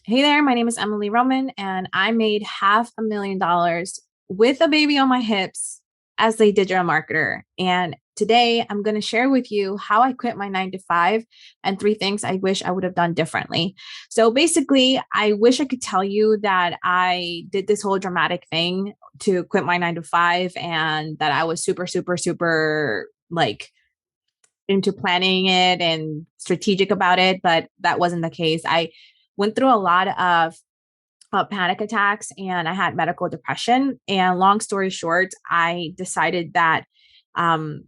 Hey there, my name is Emely Roman, and I made $500,000 with a baby on my hips as a digital marketer. And today I'm going to share with you how I quit my 9 to 5 and three things I wish I would have done differently. So basically, I wish I could tell you that I did this whole dramatic thing to quit my 9 to 5 and that I was super, super, super like into planning it and strategic about it, but that wasn't the case. I went through a lot of panic attacks and I had medical depression. And long story short, I decided that um,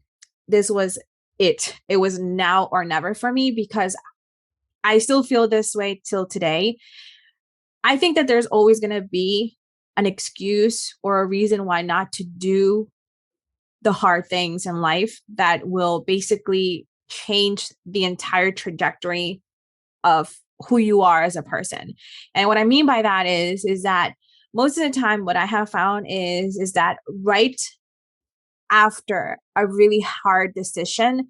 this was it. It was now or never for me because I still feel this way till today. I think that there's always going to be an excuse or a reason why not to do the hard things in life that will basically change the entire trajectory of who you are as a person. And what I mean by that is that most of the time what I have found is that right after a really hard decision,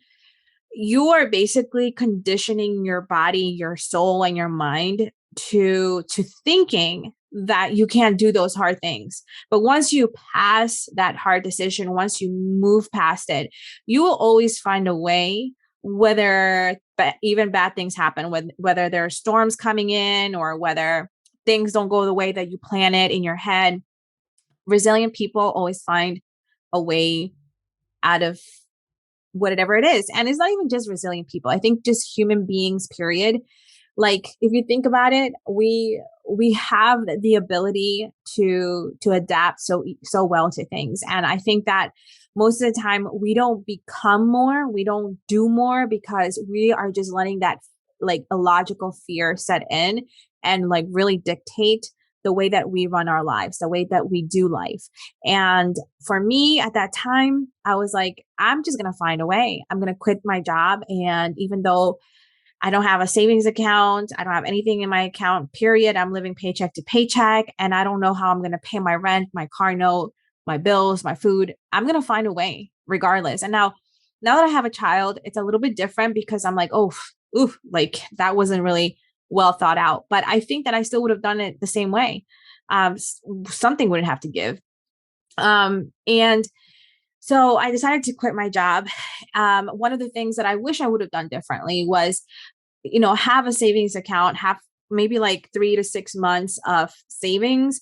you are basically conditioning your body, your soul, and your mind to thinking that you can't do those hard things. But once you pass that hard decision, once you move past it, you will always find a way, whether even bad things happen, whether there are storms coming in or whether things don't go the way that you plan it in your head. Resilient people always find a way out of whatever it is. And it's not even just resilient people. I think just human beings, period. Like if you think about it, we have the ability to adapt so well to things. And I think that most of the time we don't become more, we don't do more because we are just letting that like illogical fear set in and like really dictate the way that we run our lives, the way that we do life. And for me at that time, I was like, I'm just going to find a way. I'm going to quit my job. And even though I don't have a savings account, I don't have anything in my account, period, I'm living paycheck to paycheck. And I don't know how I'm going to pay my rent, my car note, my bills, my food. I'm going to find a way regardless. And now that I have a child, it's a little bit different because I'm like, oh, oof, like that wasn't really well thought out. But I think that I still would have done it the same way. Something wouldn't have to give. And so I decided to quit my job. One of the things that I wish I would have done differently was, have a savings account, have maybe like 3 to 6 months of savings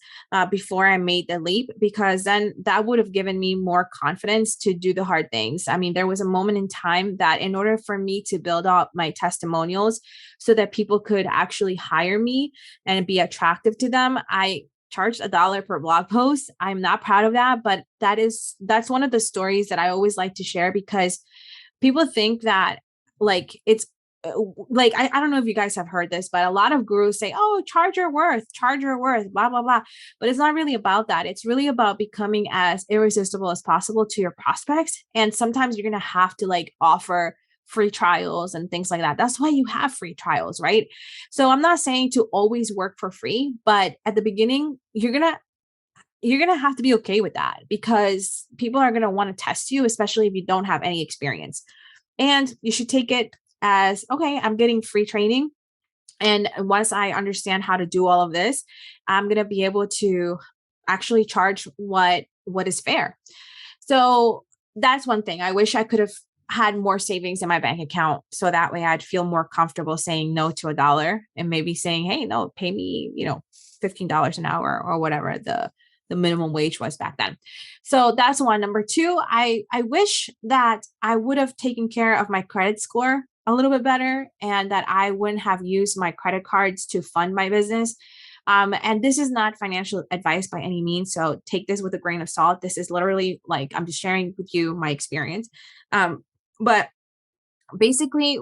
before I made the leap, because then that would have given me more confidence to do the hard things. I mean, there was a moment in time that in order for me to build up my testimonials so that people could actually hire me and be attractive to them, I charged $1 per blog post. I'm not proud of that, but that's one of the stories that I always like to share because people think that like it's like I don't know if you guys have heard this, but a lot of gurus say, oh, charge your worth, blah, blah, blah. But it's not really about that. It's really about becoming as irresistible as possible to your prospects. And sometimes you're going to have to like offer free trials and things like that. That's why you have free trials, right? So I'm not saying to always work for free, but at the beginning, you're gonna have to be okay with that because people are gonna want to test you, especially if you don't have any experience. And you should take it as okay, I'm getting free training. And once I understand how to do all of this, I'm gonna be able to actually charge what is fair. So that's one thing. I wish I could have had more savings in my bank account so that way I'd feel more comfortable saying no to $1 and maybe saying, hey, no, pay me, $15 an hour or whatever the minimum wage was back then. So that's one. Number two, I wish that I would have taken care of my credit score a little bit better and that I wouldn't have used my credit cards to fund my business. And this is not financial advice by any means. So take this with a grain of salt. This is literally like I'm just sharing with you my experience. But basically,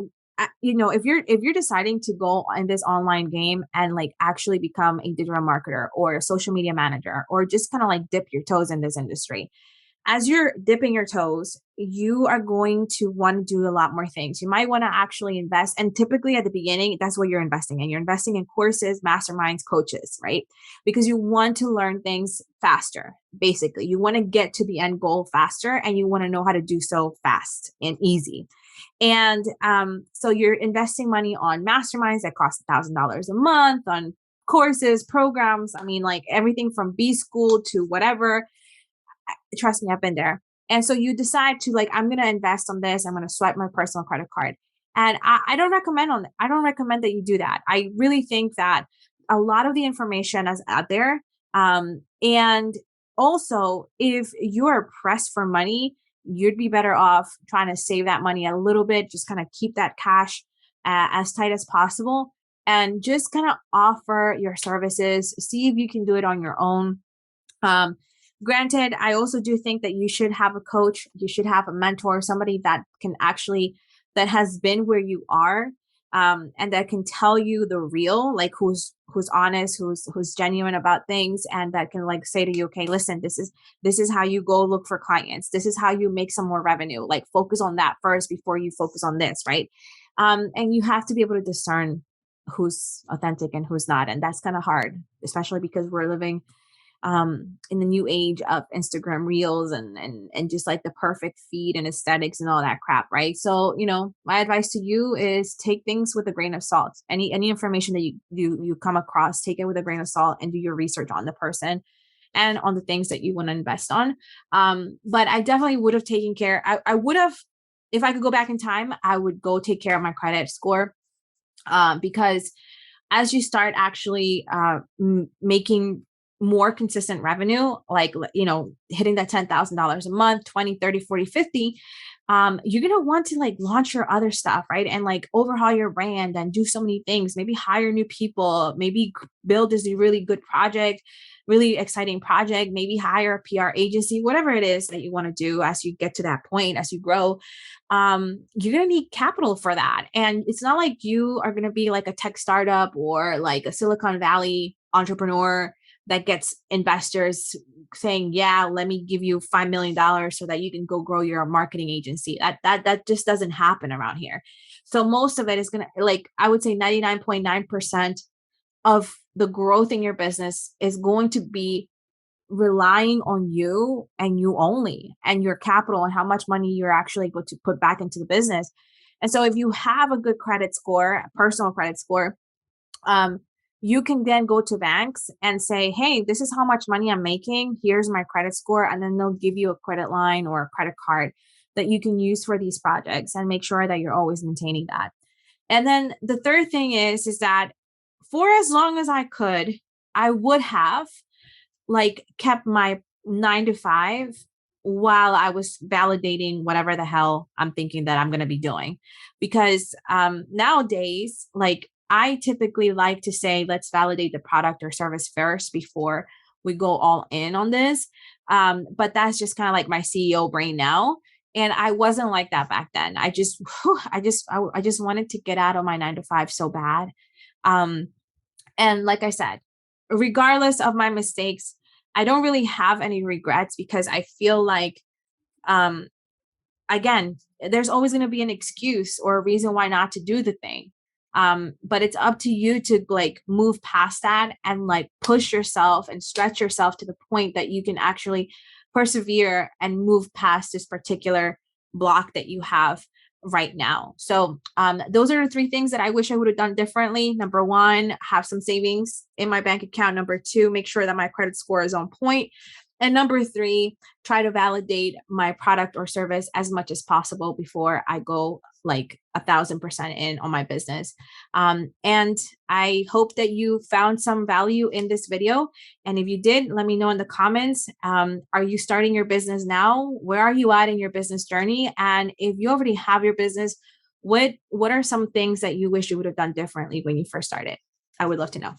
if you're deciding to go in this online game and like actually become a digital marketer or a social media manager or just kind of like dip your toes in this industry, as you're dipping your toes, you are going to want to do a lot more things. You might want to actually invest. And typically at the beginning, that's what you're investing in. You're investing in courses, masterminds, coaches, right? Because you want to learn things faster. Basically, you want to get to the end goal faster and you want to know how to do so fast and easy. And so you're investing money on masterminds that cost $1,000 a month, on courses, programs. I mean, like everything from B school to whatever. Trust me, I've been there. And so you decide to like, I'm going to invest on this. I'm going to swipe my personal credit card. And I don't recommend I don't recommend that you do that. I really think that a lot of the information is out there. And also, if you are pressed for money, you'd be better off trying to save that money a little bit, just kind of keep that cash as tight as possible and just kind of offer your services, see if you can do it on your own. Um, Granted, I also do think that you should have a coach, you should have a mentor, somebody that can actually, that has been where you are, and that can tell you the real, like who's honest, who's genuine about things, and that can like say to you, okay, listen, this is how you go look for clients. This is how you make some more revenue. Like focus on that first before you focus on this, right? And you have to be able to discern who's authentic and who's not, and that's kind of hard, especially because we're living in the new age of Instagram reels and just like the perfect feed and aesthetics and all that crap, right? So, my advice to you is take things with a grain of salt. Any information that you come across, take it with a grain of salt and do your research on the person and on the things that you want to invest on. But I definitely would have taken care. I would have, if I could go back in time, I would go take care of my credit score, because as you start actually making more consistent revenue, like, hitting that $10,000 a month, 20, 30, 40, 50, you're going to want to like launch your other stuff, right? And like overhaul your brand and do so many things, maybe hire new people, maybe build this really good project, really exciting project, maybe hire a PR agency, whatever it is that you want to do as you get to that point, as you grow. You're going to need capital for that. And it's not like you are going to be like a tech startup or like a Silicon Valley entrepreneur that gets investors saying, yeah, let me give you $5 million so that you can go grow your marketing agency. That just doesn't happen around here. So most of it is going to, like, I would say 99.9% of the growth in your business is going to be relying on you and you only, and your capital and how much money you're actually able to put back into the business. And so if you have a good credit score, a personal credit score, you can then go to banks and say, hey, this is how much money I'm making. Here's my credit score. And then they'll give you a credit line or a credit card that you can use for these projects and make sure that you're always maintaining that. And then the third thing is that for as long as I could, I would have like kept my 9 to 5 while I was validating whatever the hell I'm thinking that I'm going to be doing. Because nowadays, like, I typically like to say, let's validate the product or service first before we go all in on this. But that's just kind of like my CEO brain now. And I wasn't like that back then. I just wanted to get out of my 9 to 5 so bad. And like I said, regardless of my mistakes, I don't really have any regrets because I feel like, again, there's always going to be an excuse or a reason why not to do the thing. But it's up to you to like move past that and like push yourself and stretch yourself to the point that you can actually persevere and move past this particular block that you have right now. So those are the 3 things that I wish I would have done differently. Number 1, have some savings in my bank account. Number 2, make sure that my credit score is on point. And number 3, try to validate my product or service as much as possible before I go like 1,000% in on my business. And I hope that you found some value in this video. And if you did, let me know in the comments. Are you starting your business now? Where are you at in your business journey? And if you already have your business, what are some things that you wish you would have done differently when you first started? I would love to know.